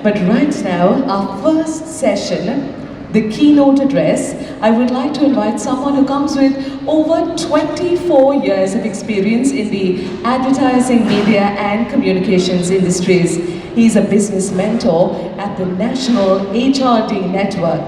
But right now, our first session, the keynote address, I would like to invite someone who comes with over 24 years of experience in the advertising, media and communications industries. He's a business mentor at the National HRD Network,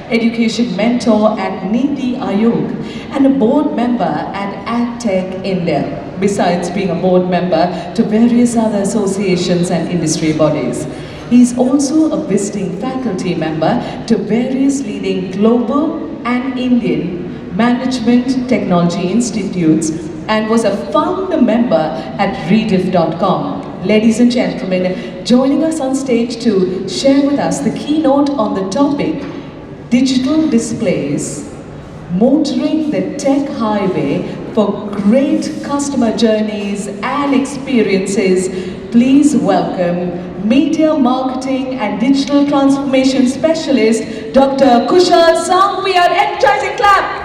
education mentor at Niti Aayog, and a board member at AgTech India, besides being a board member to various other associations and industry bodies. He's also a visiting faculty member to various leading global and Indian management technology institutes and was a founder member at rediff.com. Ladies and gentlemen, joining us on stage to share with us the keynote on the topic, Digital Displays, Motoring the Tech Highway for Great Customer Journeys and Experiences, please welcome Media Marketing and Digital Transformation Specialist, Dr. Kushal Sanghvi. Our energizing clap.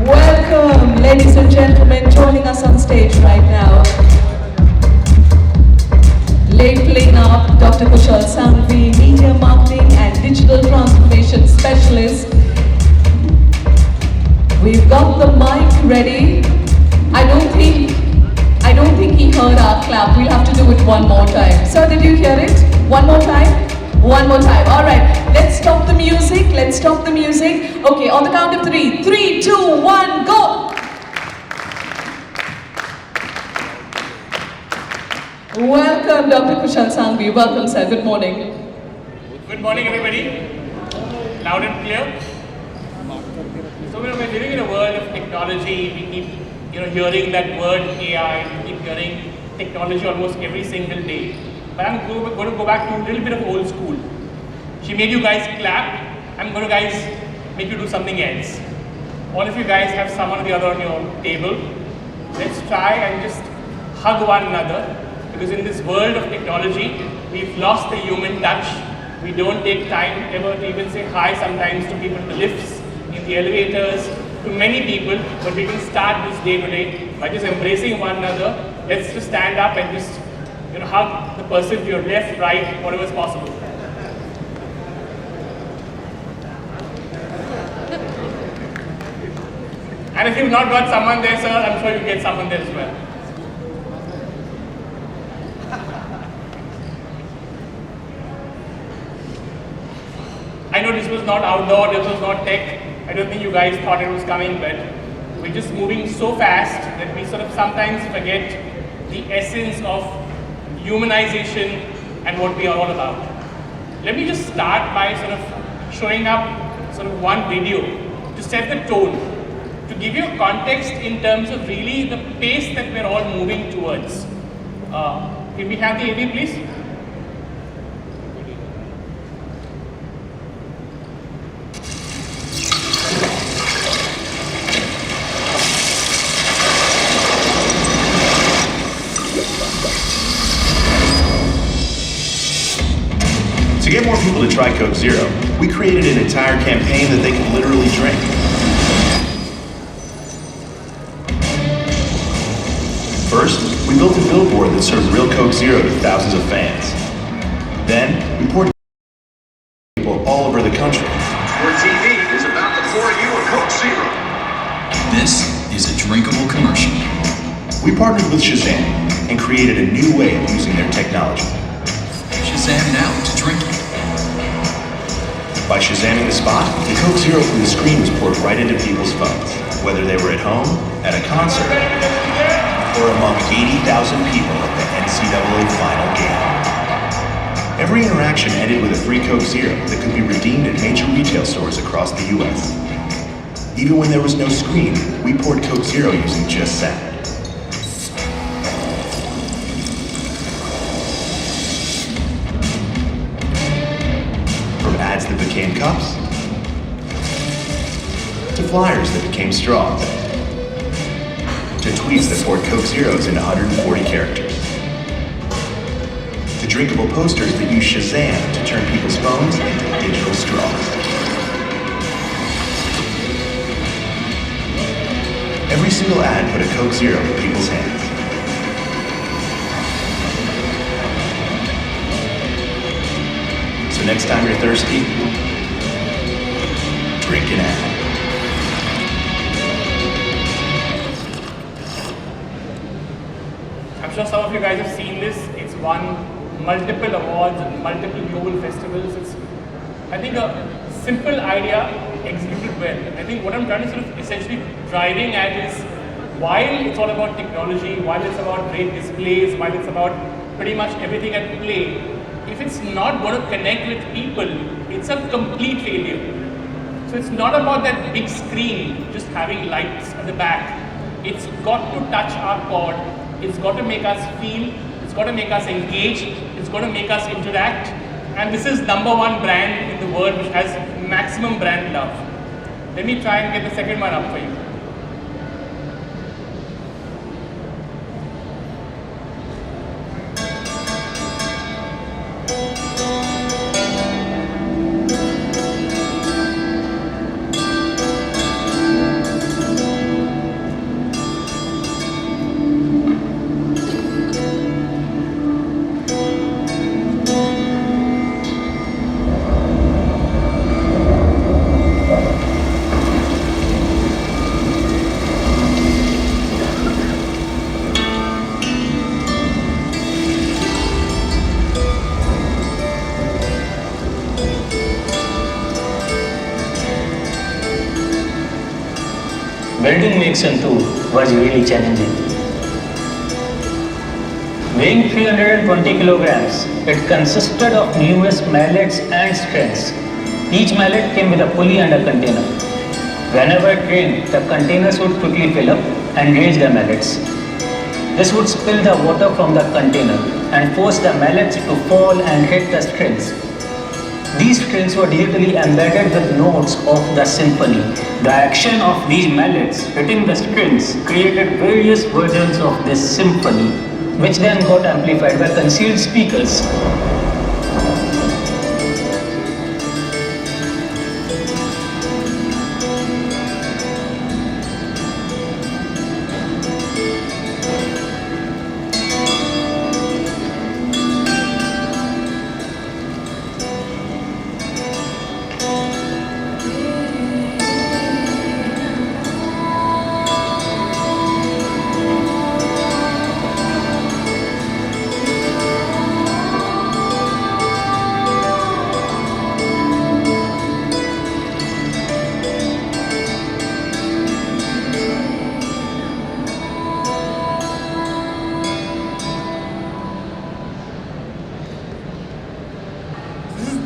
Welcome, ladies and gentlemen, joining us on stage right now. Labeling up Dr. Kushal Sanghvi, Media Marketing and Digital Transformation Specialist. We've got the mic ready. I don't think he heard our clap. We'll have to do it one more time. Sir, did you hear it? One more time? One more time. All right. Let's stop the music. Let's stop the music. Okay, on the count of 3. 3, 2, 1, go! Welcome, Dr. Kushal Sanghvi. Welcome, sir. Good morning. Good morning, everybody. Loud and clear. So we're living in a world of technology. We keep hearing that word AI. We keep hearing technology almost every single day. But I'm going to go back to a little bit of old school. She made you guys clap. I'm going to guys make you do something else. All of you guys have someone or the other on your table. Let's try and just hug one another. Because in this world of technology, we've lost the human touch. We don't take time ever to even say hi sometimes to people in the lifts, in the elevators, to many people, but we can start this day today by just embracing one another. Let's just stand up and just hug the person to your left, right, whatever is possible. And if you've not got someone there, sir, I'm sure you'll get someone there as well. I know this was not outdoor, this was not tech. I don't think you guys thought it was coming, but we're just moving so fast that we sort of sometimes forget the essence of humanization and what we are all about. Let me just start by sort of showing up sort of one video to set the tone, to give you a context in terms of really the pace that we're all moving towards. Can we have the AV, please? To get more people to try Coke Zero, we created an entire campaign that they could literally drink. First, we built a billboard that served real Coke Zero to thousands of fans. Then, we poured people all over the country. Your TV is about to pour you a Coke Zero. This is a drinkable commercial. We partnered with Shazam and created a new way of using their technology. Shazam now to drinking. By Shazamming the spot, the Coke Zero from the screen was poured right into people's phones, whether they were at home, at a concert, or among 80,000 people at the NCAA final game. Every interaction ended with a free Coke Zero that could be redeemed at major retail stores across the US. Even when there was no screen, we poured Coke Zero using just sound. Ads that became cups, to flyers that became straws, to tweets that poured Coke Zeros into 140 characters, to drinkable posters that use Shazam to turn people's phones into digital straws. Every single ad put a Coke Zero in people's hands. next time you're thirsty, drink an ad. I'm sure some of you guys have seen this. It's won multiple awards and multiple global festivals. It's, I think, a simple idea executed well. I think what I'm trying to sort of essentially driving at is, while it's all about technology, while it's about great displays, while it's about pretty much everything at play, if it's not going to connect with people, it's a complete failure. So it's not about that big screen just having lights at the back. It's got to touch our core. It's got to make us feel. It's got to make us engage. It's got to make us interact. And this is #1 brand in the world which has maximum brand love. Let me try and get the second one up for you. Building Mixon 2 was really challenging. Weighing 320 kilograms, it consisted of numerous mallets and strings. Each mallet came with a pulley and a container. Whenever it rained, the containers would quickly fill up and raise the mallets. This would spill the water from the container and force the mallets to fall and hit the strings. These strings were digitally embedded with notes of the symphony. The action of these mallets hitting the strings created various versions of this symphony, which then got amplified by concealed speakers.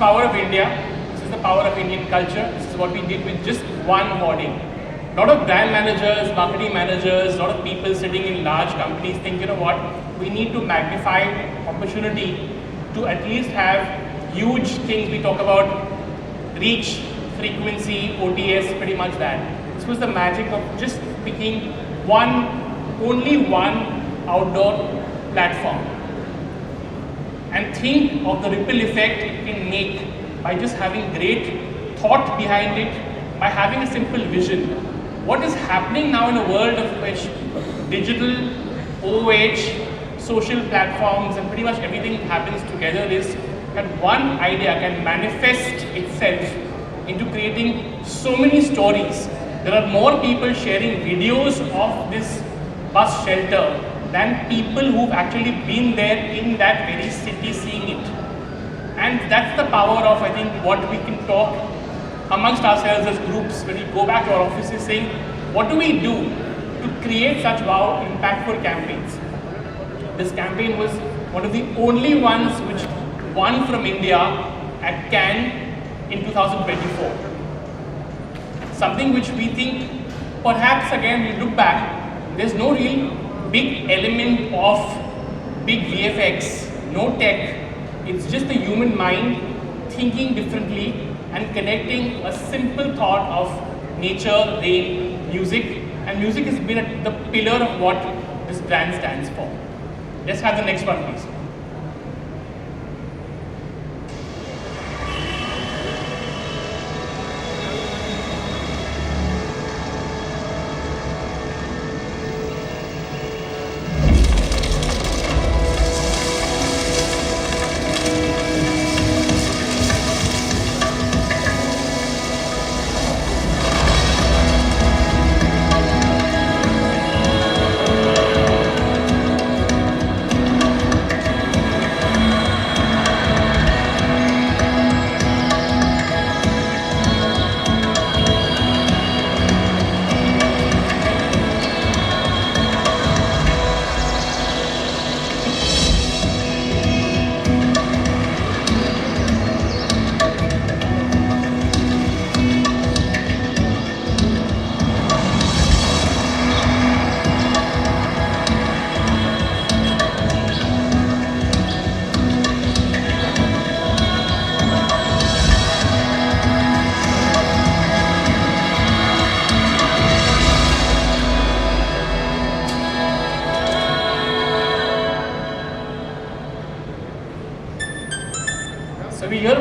Power of India. This is the power of Indian culture. This is what we did with just one hoarding. A lot of brand managers, marketing managers, a lot of people sitting in large companies think, you know what, we need to magnify opportunity to at least have huge things. We talk about reach, frequency, ODS, pretty much that. This was the magic of just picking only one outdoor platform. And think of the ripple effect it can make by just having great thought behind it, by having a simple vision. What is happening now in a world of which digital, OH, social platforms and pretty much everything happens together is that one idea can manifest itself into creating so many stories. There are more people sharing videos of this bus shelter than people who've actually been there in that very city seeing it. And that's the power of, I think, what we can talk amongst ourselves as groups when we go back to our offices saying, what do we do to create such wow, impactful campaigns? This campaign was one of the only ones which won from India at Cannes in 2024. Something which we think, perhaps again, we look back, there's no real big element of big VFX, no tech. It's just the human mind thinking differently and connecting a simple thought of nature, rain, music. And music has been at the pillar of what this brand stands for. Let's have the next one, please.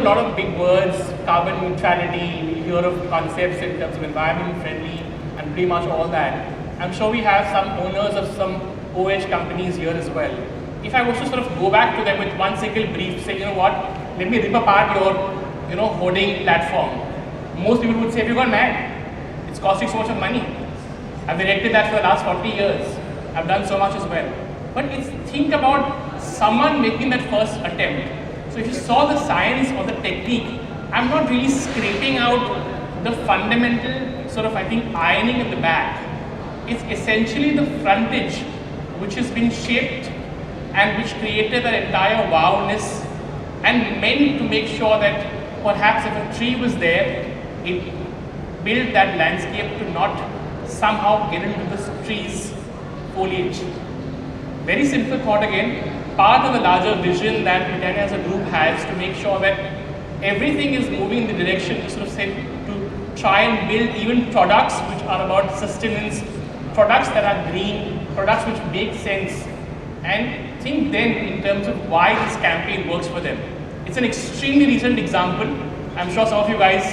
lot of big words, carbon neutrality, we hear of concepts in terms of environment friendly and pretty much all that. I'm sure we have some owners of some OH companies here as well. If I was to sort of go back to them with one single brief, say, you know what, let me rip apart your, hoarding platform. Most people would say, have you gone mad? It's costing so much of money. I've erected that for the last 40 years. I've done so much as well. But think about someone making that first attempt. So if you saw the science or the technique, I'm not really scraping out the fundamental sort of, ironing in the back. It's essentially the frontage which has been shaped and which created that entire wowness and meant to make sure that perhaps if a tree was there, it built that landscape to not somehow get into the tree's foliage. Very simple thought again, part of the larger vision that Britannia as a group has to make sure that everything is moving in the direction to sort of say, to try and build even products which are about sustenance, products that are green, products which make sense, and think then in terms of why this campaign works for them. It's an extremely recent example. I'm sure some of you guys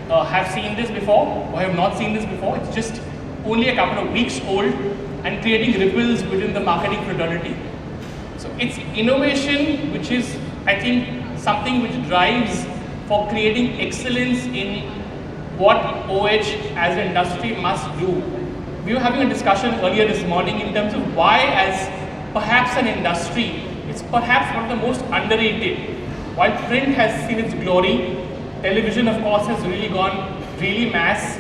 have seen this before or have not seen this before. It's just only a couple of weeks old and creating ripples within the marketing fraternity. So it's innovation which is, I think, something which drives for creating excellence in what OH as an industry must do. We were having a discussion earlier this morning in terms of why as perhaps an industry, it's perhaps one of the most underrated. While print has seen its glory, television of course has really gone really mass.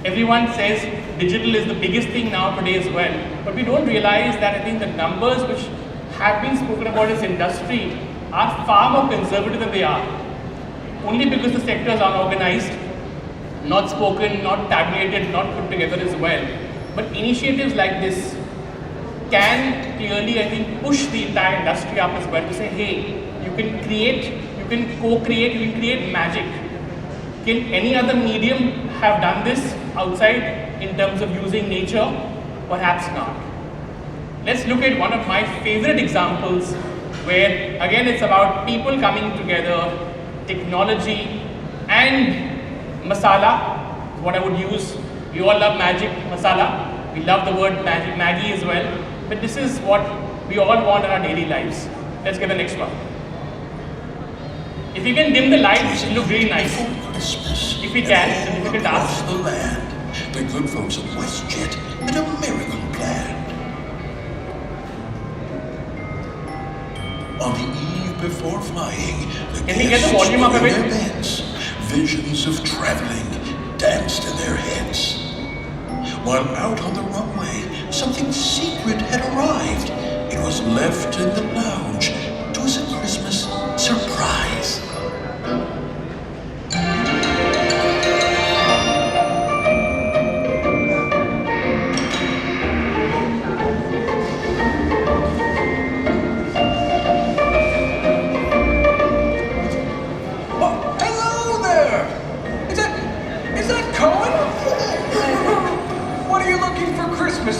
Everyone says digital is the biggest thing now today as well. But we don't realize that I think the numbers which have been spoken about as industry are far more conservative than they are. Only because the sectors are organized, not spoken, not tabulated, not put together as well. But initiatives like this can clearly, I think, push the entire industry up as well to say, hey, you can create, you can co-create, you can create magic. Can any other medium have done this outside in terms of using nature? Perhaps not. Let's look at one of my favorite examples where, again, it's about people coming together, technology and masala, what I would use. We all love magic, masala. We love the word magic, Maggi as well. But this is what we all want in our daily lives. Let's get the next one. If you can dim the lights, it will look really nice. If we can, it's a difficult task. The land, the good folks of WestJet had a miracle plan. On the eve before flying, the Can we get the volume up a bit? their beds, visions of traveling danced in their heads. While out on the runway, something secret had arrived. It was left in the lounge. It was a Christmas surprise.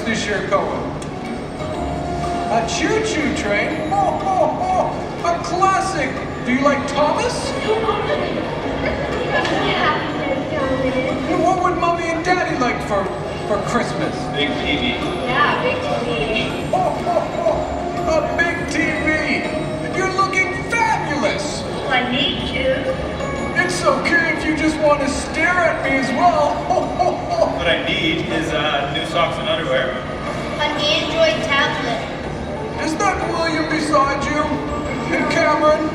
This year, Cohen? A choo-choo train? A classic. Do you like Thomas? What would Mommy and Daddy like for Christmas? Big TV. Yeah, big TV. A big TV. You're looking fabulous. Well, I need to. It's okay if you just want to stare at me as well. What I need is new socks and underwear. An Android tablet. Is that William beside you? And Cameron?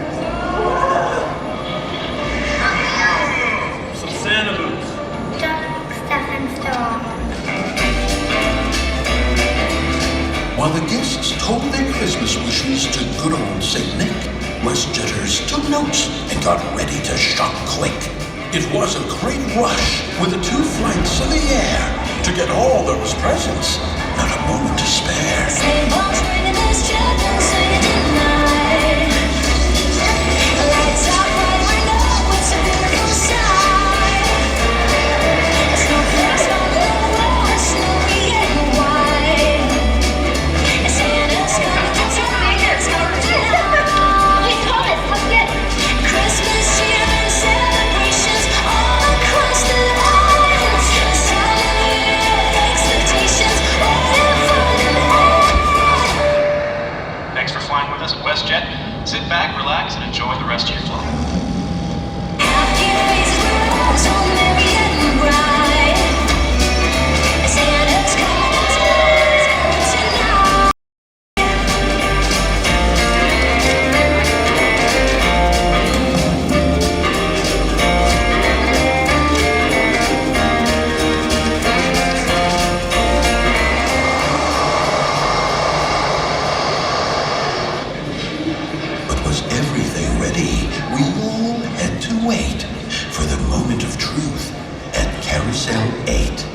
Some Santa boots. Just stepping stone. While the guests told their Christmas wishes to good old St. Nick, WestJetters took notes and got ready to shock click. It was a great rush with the 2 flights in the air to get all those presents, not a moment to spare. Sleigh bells ringing, there's children singing tonight. Lights out bright, ring up, it's a beautiful sight. Snowflakes on the floor, snowy and white. And Santa's coming to town, it's coming tonight. Hey, Thomas, let's get Christmas cheer and of truth at Carousel 8.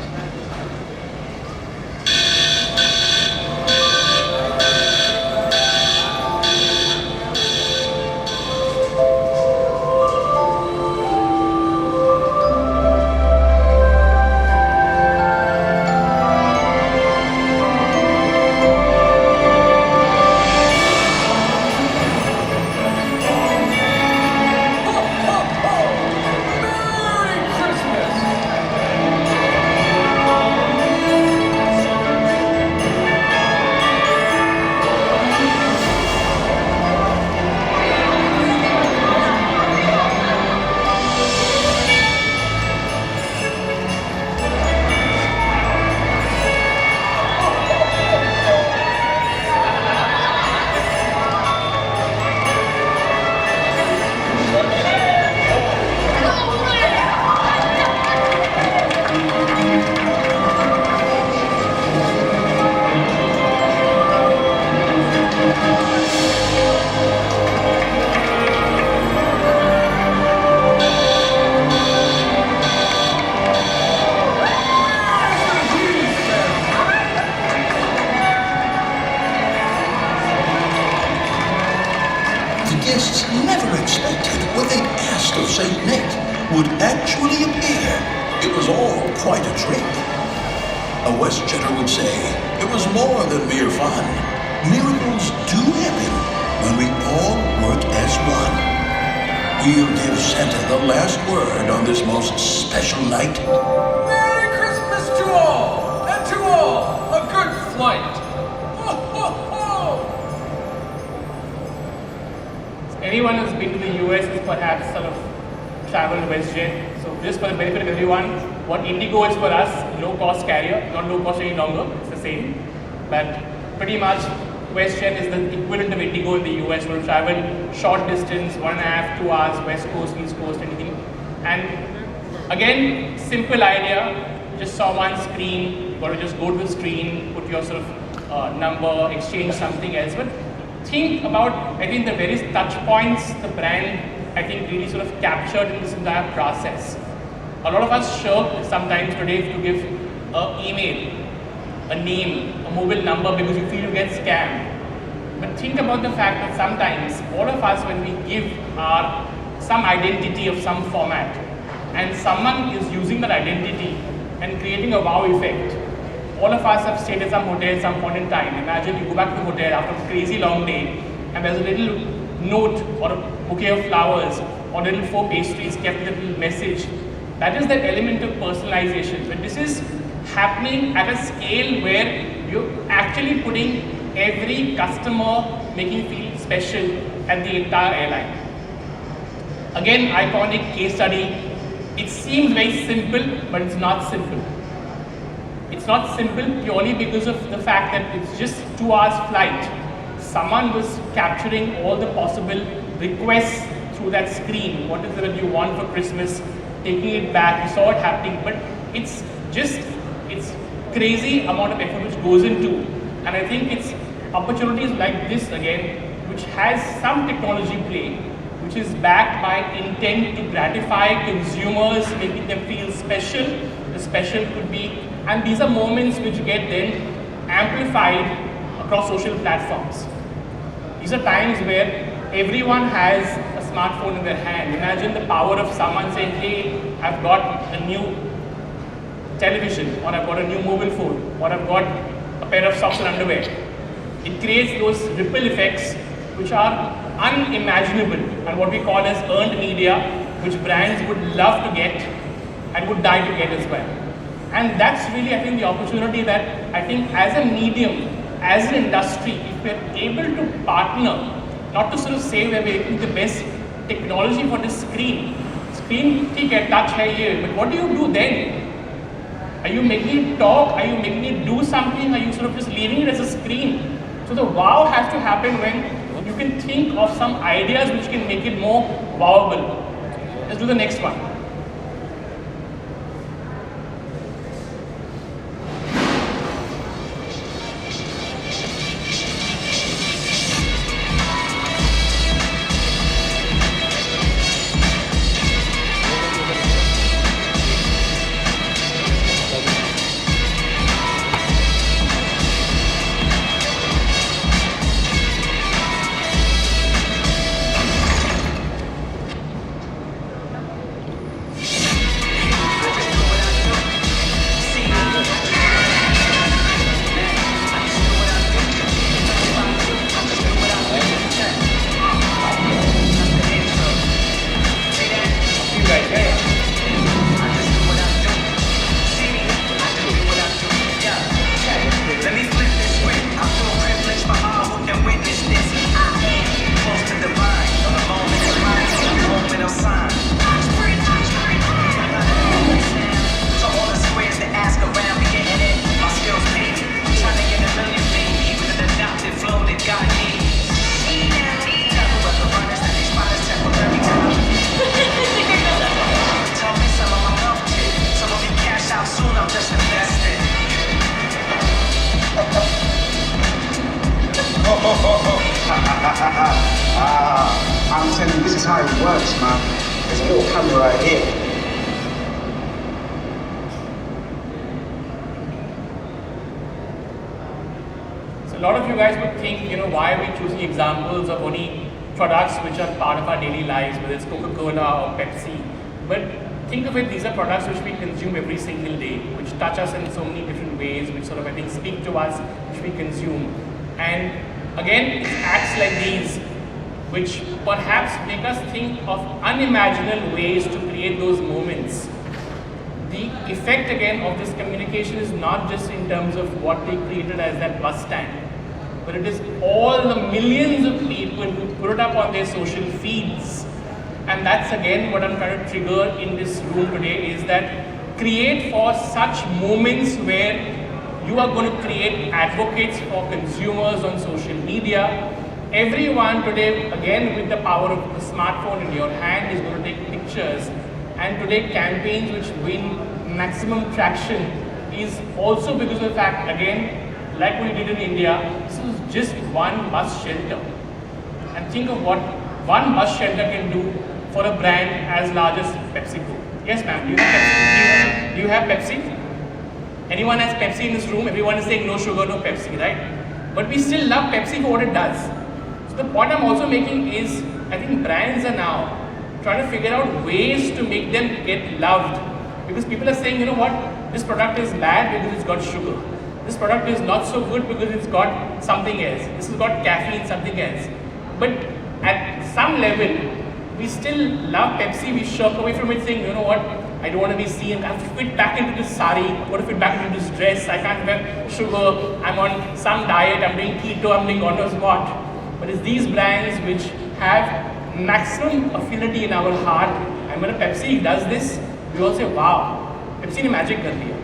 Would actually appear. It was all quite a trick. A WestJetter would say it was more than mere fun. Miracles do happen when we all work as one. We'll give Santa the last word on this most special night. Merry Christmas to all, and to all, a good flight. Ho, ho, ho! Anyone who's been to the US has perhaps sort of traveled WestJet. So just for the benefit of everyone, what Indigo is for us, low-cost carrier, not low-cost any longer, it's the same. But pretty much WestJet is the equivalent of Indigo in the US. We'll travel short distance, 1.5, 2 hours, West Coast, East Coast, anything. And again, simple idea, just saw one screen, you got to just go to the screen, put your sort of number, exchange something else. But think about, I think, the various touch points the brand I think really sort of captured in this entire process. A lot of us shirk sometimes today to give an email, a name, a mobile number because you feel you get scammed. But think about the fact that sometimes all of us, when we give our some identity of some format and someone is using that identity and creating a wow effect. All of us have stayed at some hotel at some point in time. Imagine you go back to the hotel after a crazy long day and there's a little note or a bouquet of flowers or little 4 pastries kept with a little message. That is the element of personalization. But this is happening at a scale where you're actually putting every customer, making feel special at the entire airline. Again, iconic case study. It seems very simple, but it's not simple. It's not simple purely because of the fact that it's just 2 hours flight. Someone was capturing all the possible requests through that screen. What is it that you want for Christmas? Taking it back, you saw it happening, but it's crazy amount of effort which goes into. And I think it's opportunities like this again, which has some technology play, which is backed by intent to gratify consumers, making them feel special. The special could be, and these are moments which get then amplified across social platforms. These are times where everyone has a smartphone in their hand. Imagine the power of someone saying, hey, I've got a new television, or I've got a new mobile phone, or I've got a pair of socks and underwear. It creates those ripple effects which are unimaginable and what we call as earned media, which brands would love to get and would die to get as well. And that's really, I think, the opportunity that I think as a medium, as an industry, if we're able to partner, not to sort of say that we're making the best technology for this screen. Screen, ठीक है, touch है ये, but what do you do then? Are you making it talk? Are you making it do something? Are you sort of just leaving it as a screen? So the wow has to happen when you can think of some ideas which can make it more wowable. Let's do the next one. I'm telling you, this is how it works, man. There's a little camera right here. So a lot of you guys would think, why are we choosing examples of only products which are part of our daily lives, whether it's Coca-Cola or Pepsi. But think of it, these are products which we consume every single day, which touch us in so many different ways, which sort of, I think, speak to us, which we consume. And again, it's acts like these which perhaps make us think of unimaginable ways to create those moments. The effect again of this communication is not just in terms of what they created as that bus stand, but it is all the millions of people who put it up on their social feeds. And that's again what I'm trying to trigger in this room today, is that create for such moments where you are going to create advocates for consumers on social media. Everyone today, again with the power of the smartphone in your hand, is going to take pictures. And today campaigns which win maximum traction is also because of the fact, again, like we did in India, this is just one bus shelter. And think of what one bus shelter can do for a brand as large as PepsiCo. Yes, ma'am, do you have Pepsi? Do you have Pepsi? Anyone has Pepsi in this room? Everyone is saying no sugar, no Pepsi, right? But we still love Pepsi for what it does. So the point I'm also making is, I think brands are now trying to figure out ways to make them get loved. Because people are saying, this product is bad because it's got sugar. This product is not so good because it's got something else. This has got caffeine, something else. But at some level, we still love Pepsi. We shirk away from it saying, I don't want to be seen. I have to fit back into this sari. I want to fit back into this dress. I can't have sugar. I'm on some diet. I'm doing keto. I'm doing God knows what. But it's these brands which have maximum affinity in our heart. And when a Pepsi does this, we all say, wow, Pepsi ne magic kar diya.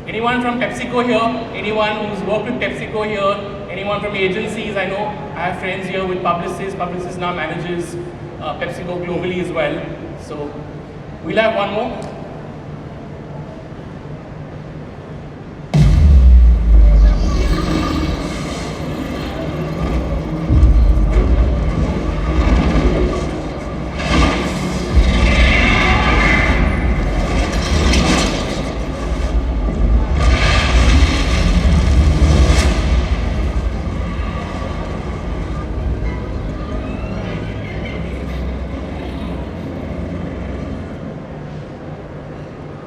Anyone from PepsiCo here? Anyone who's worked with PepsiCo here? Anyone from agencies? I know I have friends here with Publicis. Publicis now manages PepsiCo globally as well. So we'll have one more.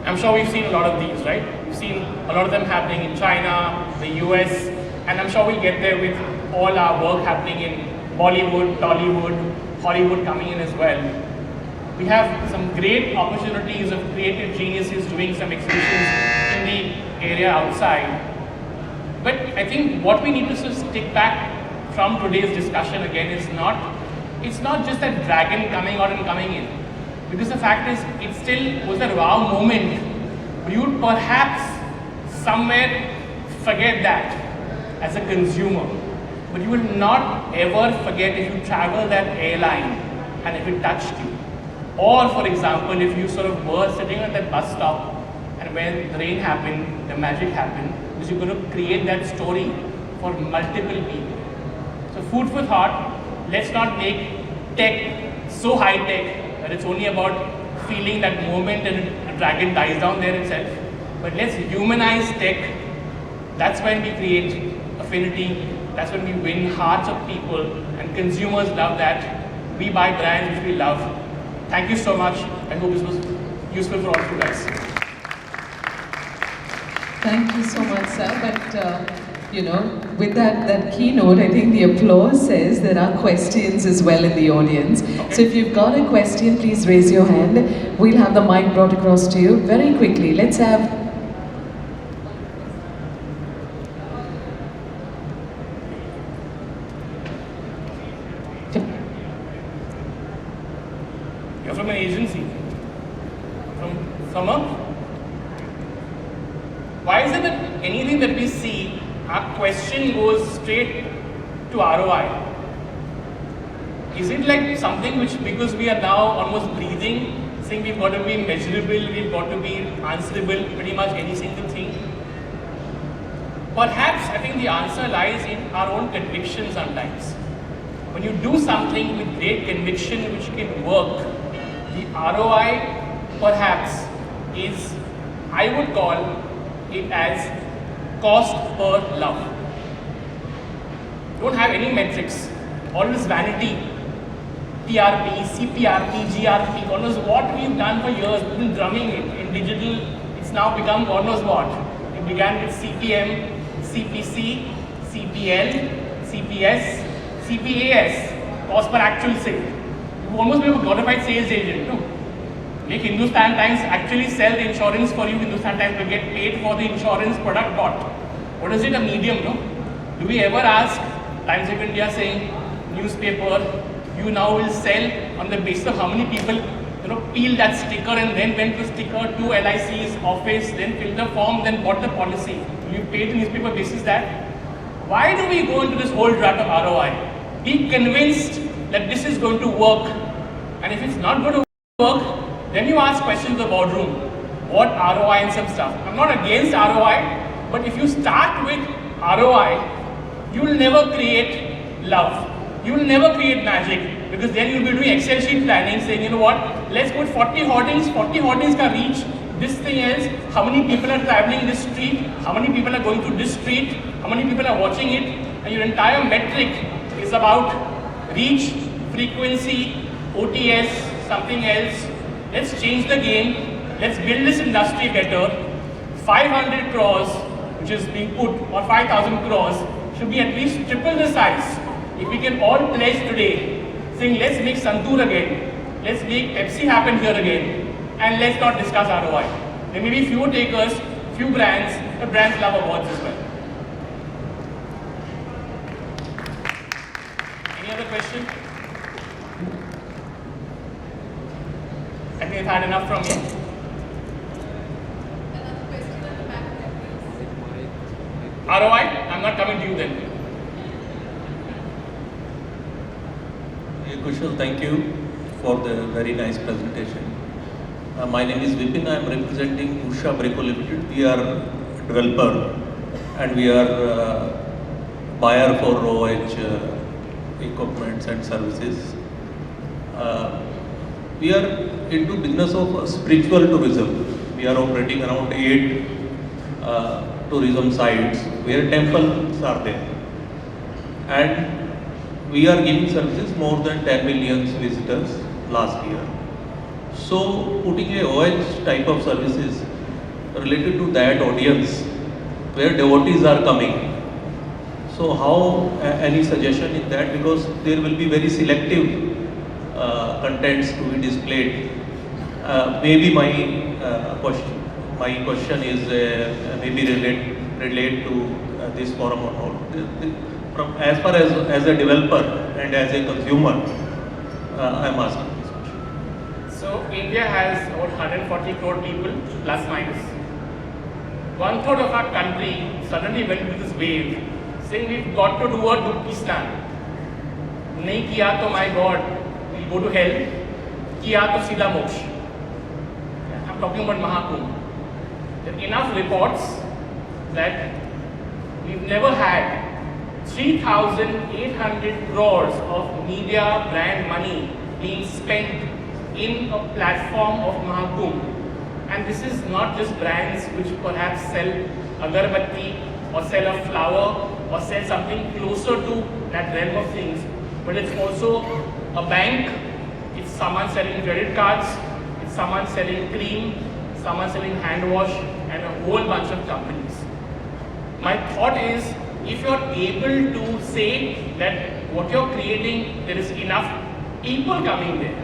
I'm sure we've seen a lot of these, right? We've seen a lot of them happening in China, the US, and I'm sure we'll get there with all our work happening in Bollywood, Tollywood, Hollywood coming in as well. We have some great opportunities of creative geniuses doing some exhibitions in the area outside. But I think what we need to sort of stick back from today's discussion again is it's not just that dragon coming out and coming in. Because the fact is, it still was a wow moment. You would perhaps somewhere forget that as a consumer. But you will not ever forget if you travel that airline and if it touched you. Or for example, if you sort of were sitting at that bus stop and when the rain happened, the magic happened, because you're going to create that story for multiple people. So food for thought, let's not make tech so high tech that it's only about feeling that moment and a dragon dies down there itself. But let's humanize tech. That's when we create affinity. That's when we win hearts of people, and consumers love that. We buy brands which we love. Thank you so much. I hope this was useful for all of you guys. Thank you so much, sir. But with that keynote, I think the applause says there are questions as well in the audience. Okay. So if you've got a question, please raise your hand. We'll have the mic brought across to you very quickly. Let's have. You're from an agency? From Summer? Why is it that anything that we see, our question goes straight to ROI? Is it like something which, because we are now almost breathing, saying we've got to be measurable, we've got to be answerable, pretty much any single thing? Perhaps, I think the answer lies in our own conviction sometimes. when you do something with great conviction which can work, the ROI perhaps is, I would call it as cost per love. Don't have any metrics, always vanity, TRP, CPRP, GRP, God knows what we've done for years, we've been drumming it in digital, it's now become God knows what. It began with CPM, CPC, CPL, CPS, CPAS, cost per actual sale. You almost become a glorified sales agent, no? Make Hindustan Times actually sell the insurance for you, Hindustan Times will get paid for the insurance product bought. What is it, a medium, no? Do we ever ask Times of India saying, newspaper, you now will sell on the basis of how many people peel that sticker and then went to sticker to LIC's office, then filled the form, then bought the policy. You pay the newspaper basis that. Why do we go into this whole track of ROI? Be convinced that this is going to work, and if it's not going to work, then you ask questions in the boardroom. What ROI and some stuff. I'm not against ROI, but if you start with ROI, you will never create love. You will never create magic, because then you'll be doing Excel sheet planning saying, you know what, let's put 40 hoardings can reach this thing else, how many people are traveling this street, how many people are going to this street, how many people are watching it, and your entire metric is about reach, frequency, OTS, something else. Let's change the game, let's build this industry better. 500 crores, which is being put, or 5,000 crores, should be at least triple the size. If we can all pledge today, saying let's make Santoor again, let's make Pepsi happen here again, and let's not discuss ROI. There may be few takers, few brands, but brands love awards as well. Any other question? I think I've had enough from you. Another question at the back there, please. ROI? I'm not coming to you then. Kushal, thank you for the very nice presentation. My name is Vipin. I am representing Usha Brico Limited. We are a developer and we are buyer for OH equipments and services. We are into business of spiritual tourism. We are operating around 8 tourism sites where temples are there. And we are giving services more than 10 million visitors last year. So putting a OH type of services related to that audience where devotees are coming. So how, any suggestion in that, because there will be very selective contents to be displayed. Maybe my question is maybe relate to this forum or not. As far as a developer and as a consumer, I am asking this question. So India has about 140 crore people, plus minus. 1/3 of our country suddenly went with this wave, saying we've got to do a Turkistan. Nahi kiya to my God, we'll go to hell. Kiya to Sida Moksha. I'm talking about Mahakumbh. There are enough reports that we've never had 3,800 crores of media brand money being spent in a platform of Mahakumbh. And this is not just brands which perhaps sell agarbatti or sell a flower or sell something closer to that realm of things, but it's also a bank, it's someone selling credit cards, it's someone selling cream, someone selling hand wash, and a whole bunch of companies. My thought is, if you're able to say that what you're creating, there is enough people coming there,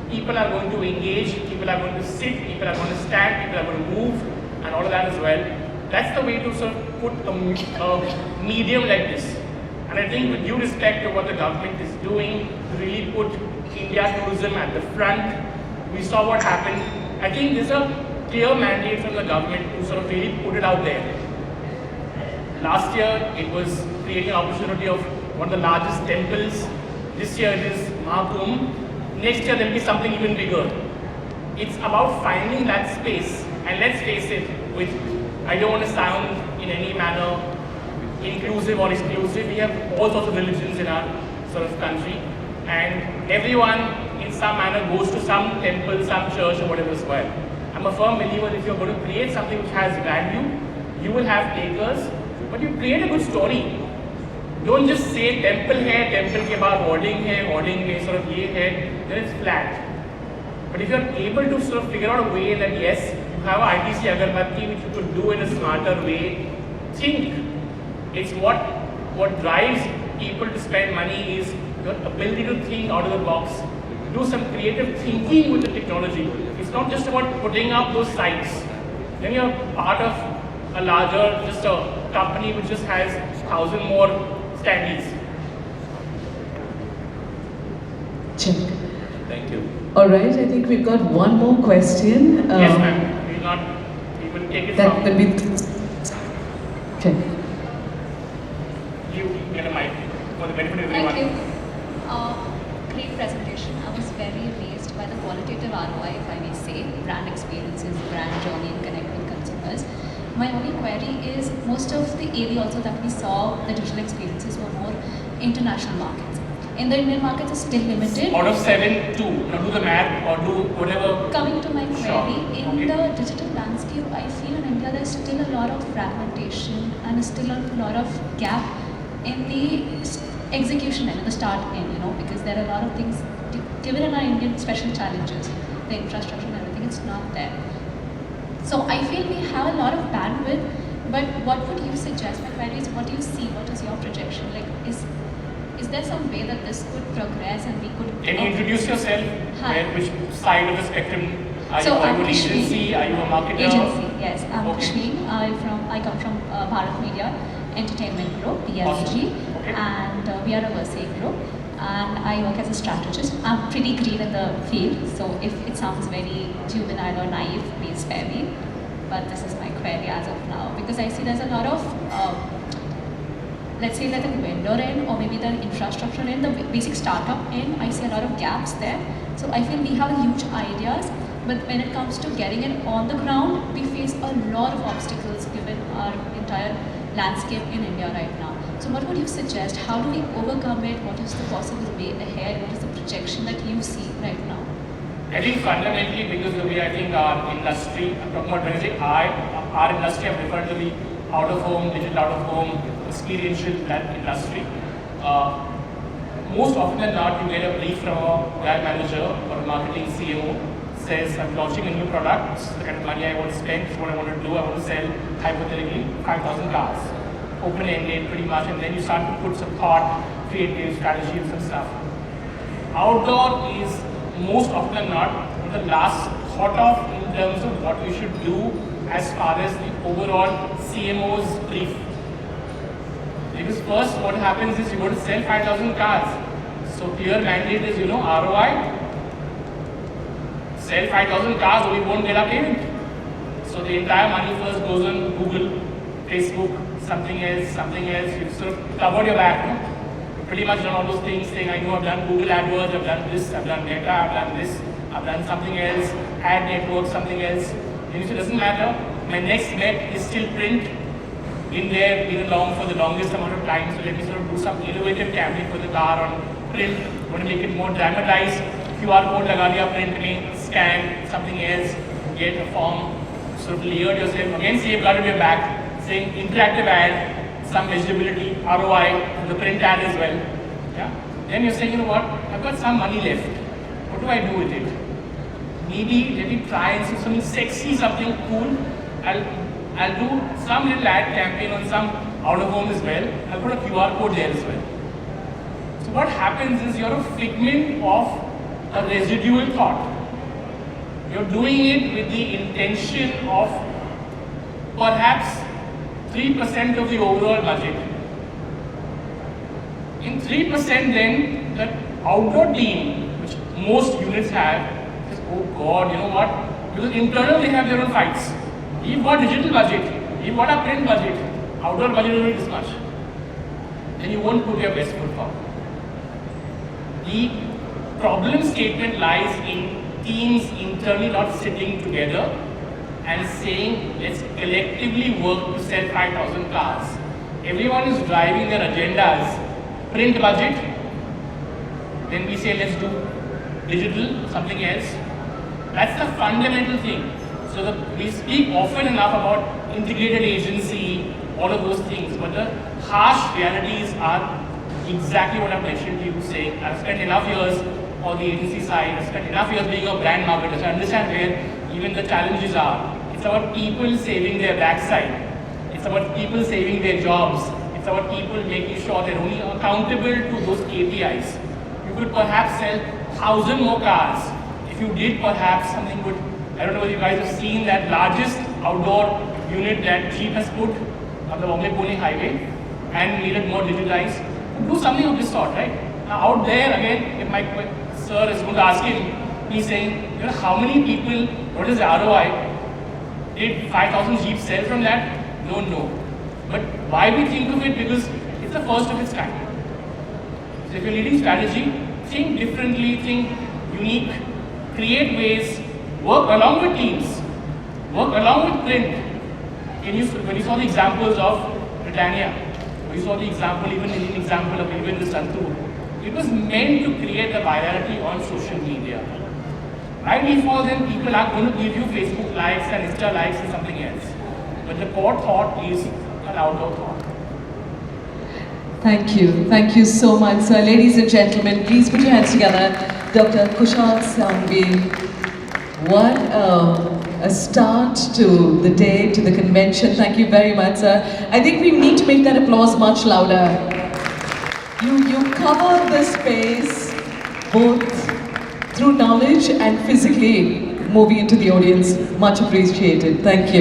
people are going to engage, people are going to sit, people are going to stand, people are going to move, and all of that as well. That's the way to sort of put a medium like this. And I think with due respect to what the government is doing to really put India tourism at the front, we saw what happened. I think there's a clear mandate from the government to sort of really put it out there. Last year, it was creating an opportunity of one of the largest temples. This year, it is Mahakumbh. Next year, there will be something even bigger. It's about finding that space. And let's face it, with, I don't want to sound in any manner inclusive or exclusive. We have all sorts of religions in our sort of country, and everyone in some manner goes to some temple, some church, or whatever as well. I'm a firm believer if you're going to create something which has value, you will have takers, but you create a good story. Don't just say temple hai, temple ke baad hoarding mein sort of ye hai, then it's flat. But if you're able to sort of figure out a way that yes, you have a ITC agarbatti which you could do in a smarter way, think. It's what drives people to spend money is your ability to think out of the box, do some creative thinking with the technology. It's not just about putting up those sites. Then you're part of a larger, just a company which just has 1,000 more standees. Check. Thank you. All right, I think we've got one more question. Yes, ma'am. We will take it That from will be. Okay. you. Get a mic for the benefit of everyone. Thank you. Great presentation. I was very amazed by the qualitative ROI, if I may say, brand experiences, brand journey, and connecting consumers. My only query is most of the AV also that we saw, the digital experiences were more international markets. In the Indian markets, it's still limited. Out of 7, 2. Now do the math or do whatever. Coming to my query, Sure. in the digital landscape, I feel in India there's still a lot of fragmentation and still a lot of gap in the execution end, the start end, because there are a lot of things, given in our Indian special challenges, the infrastructure and everything, it's not there. So I feel we have a lot of bandwidth, but what would you suggest? My query is, what do you see? What is your projection? Like, is there some way that this could progress and we could... Can you introduce yourself? Hi. Which side of the spectrum? Are So you I'm an Kashmir. agency? Are you a marketer? Agency, yes. I'm Okay. Kashmir. I come from Bharat Media Entertainment Group, BLG, Awesome. Okay. and we are a Versailles group. And I work as a strategist. I'm pretty green in the field, so if it sounds very juvenile or naive, please spare me. But this is my query as of now, because I see there's a lot of, let's say that the vendor end or maybe the infrastructure end, the basic startup end, I see a lot of gaps there. So I feel we have huge ideas, but when it comes to getting it on the ground, we face a lot of obstacles given our entire landscape in India right now. So what would you suggest? How do we overcome it? What is the possible way ahead? What is the projection that you see right now? I think fundamentally, because the way I think our industry, I'm talking about when I say our industry, I'm referring to the out-of-home, digital out-of-home, experiential industry. Most often than not, you get a brief from a brand manager or a marketing CMO, says, I'm launching a new product, this is the kind of money I want to spend, this is what I want to do, I want to sell, hypothetically, 5,000 cars. Open-ended pretty much, and then you start to put some thought, creative strategy and some stuff. Outdoor is most often than not the last thought of in terms of what you should do as far as the overall CMO's brief. Because first what happens is you go to sell 5,000 cars. So clear mandate is, ROI. Sell 5,000 cars or we won't get our payment. So the entire money first goes on Google, Facebook, something else. You sort of covered your back, Pretty much done all those things, saying, I know I've done Google AdWords, I've done this, I've done Meta, I've done this, I've done something else, ad network, something else. And it doesn't matter. My next bet is still print. Been along for the longest amount of time, so let me sort of do some innovative campaign for the car on print. Want to make it more dramatized. QR code laga diya print mein, scan, something else, get a form, sort of layered yourself. Again, safeguarded your back, saying interactive ad, some measurability, ROI, the print ad as well. Yeah. Then you're saying, what? I've got some money left. What do I do with it? Maybe let me try and see something sexy, something cool. I'll do some little ad campaign on some out of home as well. I'll put a QR code there as well. So what happens is you're a figment of a residual thought. You're doing it with the intention of perhaps 3% of the overall budget. In 3% then, the outdoor team, which most units have, says, oh God, you know what? Because internal they have their own fights. We've got digital budget, we've got a print budget, outdoor budget only this much. Then you won't put your best foot forward. The problem statement lies in teams internally not sitting together and saying, let's collectively work to sell 5,000 cars. Everyone is driving their agendas, print budget, Then we say let's do digital, something else. That's the fundamental thing. So we speak often enough about integrated agency, all of those things, but the harsh realities are exactly what I've mentioned to you, saying I've spent enough years on the agency side, I've spent enough years being a brand marketer, so I understand where even the challenges are. It's about people saving their backside. It's about people saving their jobs. It's about people making sure they're only accountable to those KPIs. You could perhaps sell 1,000 more cars if you did perhaps something good. I don't know if you guys have seen that largest outdoor unit that Jeep has put on the Mumbai-Pune highway and made it more digitized. Do something of this sort, right? Now out there again, if my sir is going to ask him, he's saying, you know, how many people, what is the ROI? Did 5,000 Jeeps sell from that? Don't know. But why we think of it? Because it's the first of its kind. So if you're leading strategy, think differently, think unique, create ways, work along with teams, work along with print. When you saw the examples of Britannia, we saw the example, even in the example of even the Santur, it was meant to create the virality on social media. By default, then people are going to give you Facebook likes and Insta likes and something else. But the core thought is an outdoor thought. Thank you so much, sir. Ladies and gentlemen, please put your hands together. Dr. Kushal Sanghvi. What a start to the day, to the convention. Thank you very much, sir. I think we need to make that applause much louder. You cover the space both through knowledge and physically moving into the audience. Much appreciated. Thank you.